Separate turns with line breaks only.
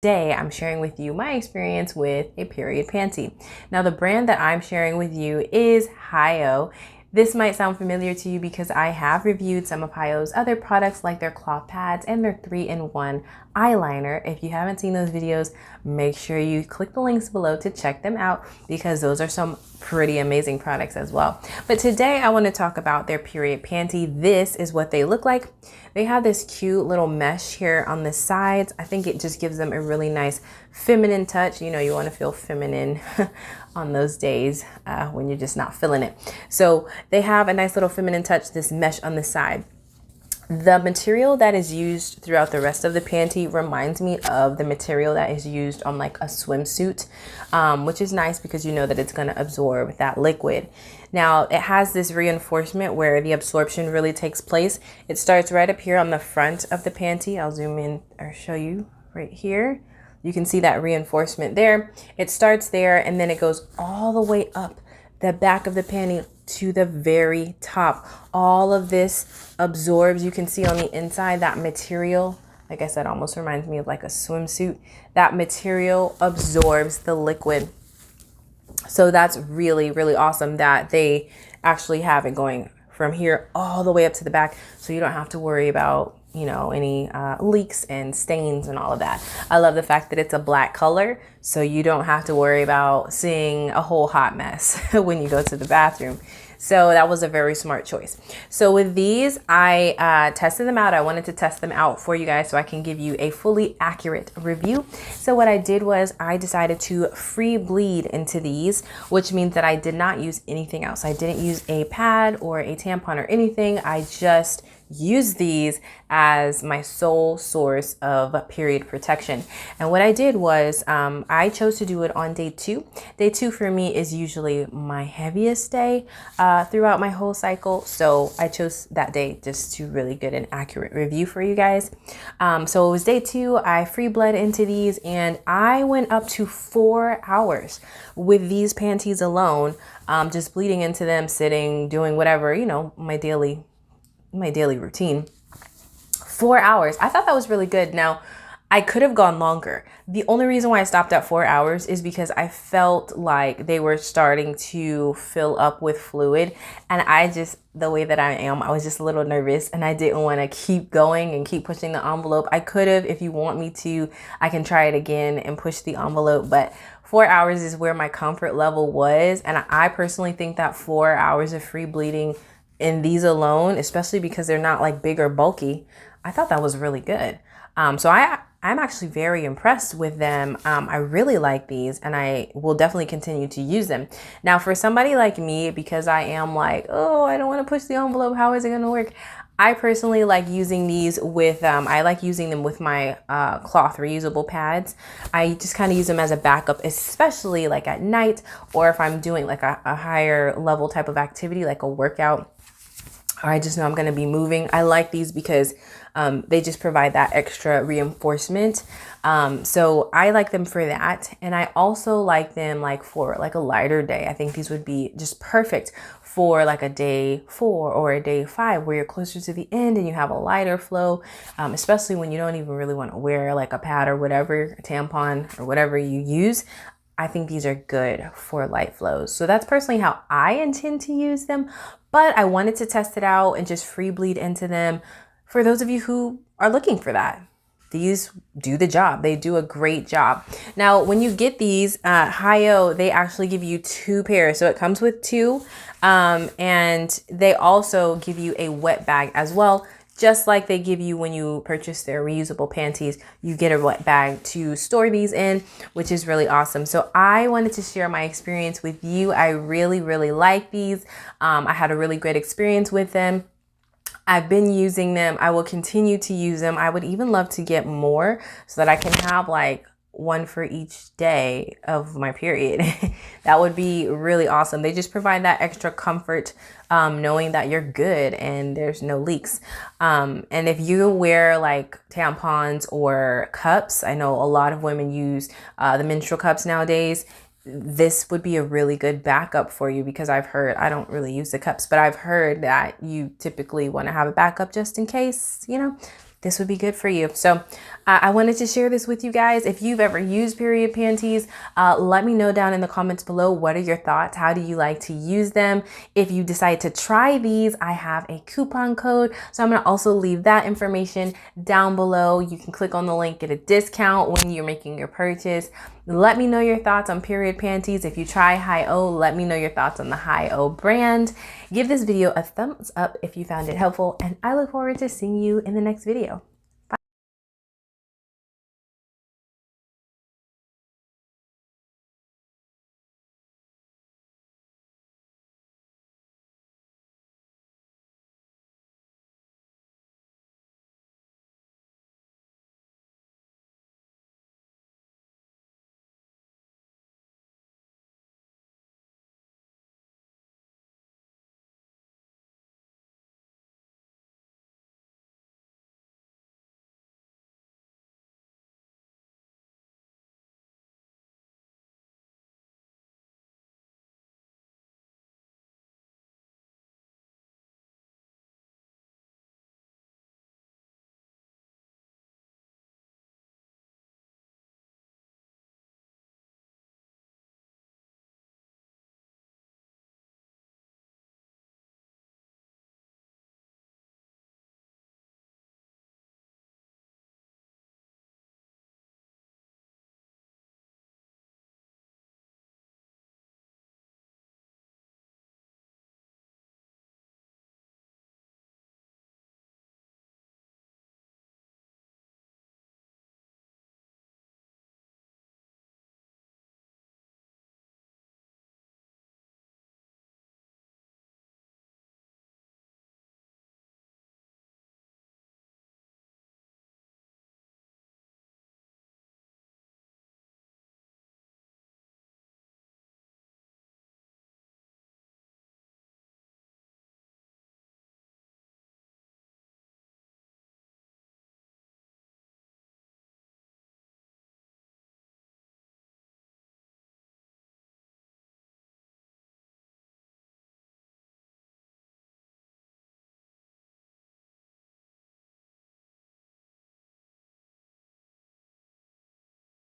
Today, I'm sharing with you my experience with a period panty. Now, the brand that I'm sharing with you is HighOh. This might sound familiar to you because I have reviewed some of HighOh's other products like their cloth pads and their 3-in-1 eyeliner. If you haven't seen those videos, make sure you click the links below to check them out because those are some pretty amazing products as well. But today I want to talk about their period panty. This is what they look like. They have this cute little mesh here on the sides. I think it just gives them a really nice feminine touch. You know, you want to feel feminine on those days when you're just not feeling it. So they have a nice little feminine touch, this mesh on the side. The material that is used throughout the rest of the panty reminds me of the material that is used on like a swimsuit, which is nice because you know that it's going to absorb that liquid. Now it has this reinforcement where the absorption really takes place. It starts right up here on the front of the panty. I'll zoom in or show you right here. You can see that reinforcement there. It starts there and then it goes all the way up the back of the panty to the very top. All of this absorbs. You can see on the inside that material, like I said, almost reminds me of like a swimsuit. That material absorbs the liquid. So that's really, really awesome that they actually have it going from here all the way up to the back. So you don't have to worry about, you know, any leaks and stains and all of that. I love the fact that it's a black color, so you don't have to worry about seeing a whole hot mess when you go to the bathroom. So that was a very smart choice. So with these, I tested them out. I wanted to test them out for you guys so I can give you a fully accurate review. So what I did was I decided to free bleed into these, which means that I did not use anything else. I didn't use a pad or a tampon or anything. I just use these as my sole source of period protection. And what I did was I chose to do it on day 2. Day 2 for me is usually my heaviest day throughout my whole cycle. So I chose that day just to really get an accurate review for you guys. So it was day 2. I free bled into these and I went up to 4 hours with these panties alone, just bleeding into them, sitting, doing whatever, you know, my daily routine. 4 hours. I thought that was really good. Now, I could have gone longer. The only reason why I stopped at 4 hours is because I felt like they were starting to fill up with fluid. And the way that I am, I was just a little nervous and I didn't want to keep going and keep pushing the envelope. I could have, if you want me to, I can try it again and push the envelope. But 4 hours is where my comfort level was. And I personally think that 4 hours of free bleeding in these alone, especially because they're not like big or bulky, I thought that was really good. So I'm actually very impressed with them. I really like these and I will definitely continue to use them. Now for somebody like me, because I am like, oh, I don't want to push the envelope, how is it going to work? I personally like using these with, I like using them with my cloth reusable pads. I just kind of use them as a backup, especially like at night or if I'm doing like a higher level type of activity, like a workout, or I just know I'm going to be moving. I like these because they just provide that extra reinforcement. So I like them for that. And I also like them like for like a lighter day. I think these would be just perfect for like a day 4 or a day 5 where you're closer to the end and you have a lighter flow, especially when you don't even really want to wear like a pad or whatever, a tampon or whatever you use. I think these are good for light flows. So that's personally how I intend to use them, but I wanted to test it out and just free bleed into them for those of you who are looking for that. These do the job. They do a great job. Now, when you get these, HighOh, they actually give you 2 pairs. So it comes with 2, and they also give you a wet bag as well. Just like they give you when you purchase their reusable panties, you get a wet bag to store these in, which is really awesome. So I wanted to share my experience with you. I really, really like these. I had a really great experience with them. I've been using them. I will continue to use them. I would even love to get more so that I can have like one for each day of my period. That would be really awesome. They just provide that extra comfort, knowing that you're good and there's no leaks. And if you wear like tampons or cups, I know a lot of women use the menstrual cups nowadays. This would be a really good backup for you because I've heard, I don't really use the cups, but I've heard that you typically want to have a backup just in case, you know, this would be good for you. So I wanted to share this with you guys. If you've ever used period panties, let me know down in the comments below. What are your thoughts? How do you like to use them? If you decide to try these, I have a coupon code. So I'm going to also leave that information down below. You can click on the link, get a discount when you're making your purchase. Let me know your thoughts on period panties. If you try HighOh, let me know your thoughts on the HighOh brand. Give this video a thumbs up if you found it helpful, and I look forward to seeing you in the next video.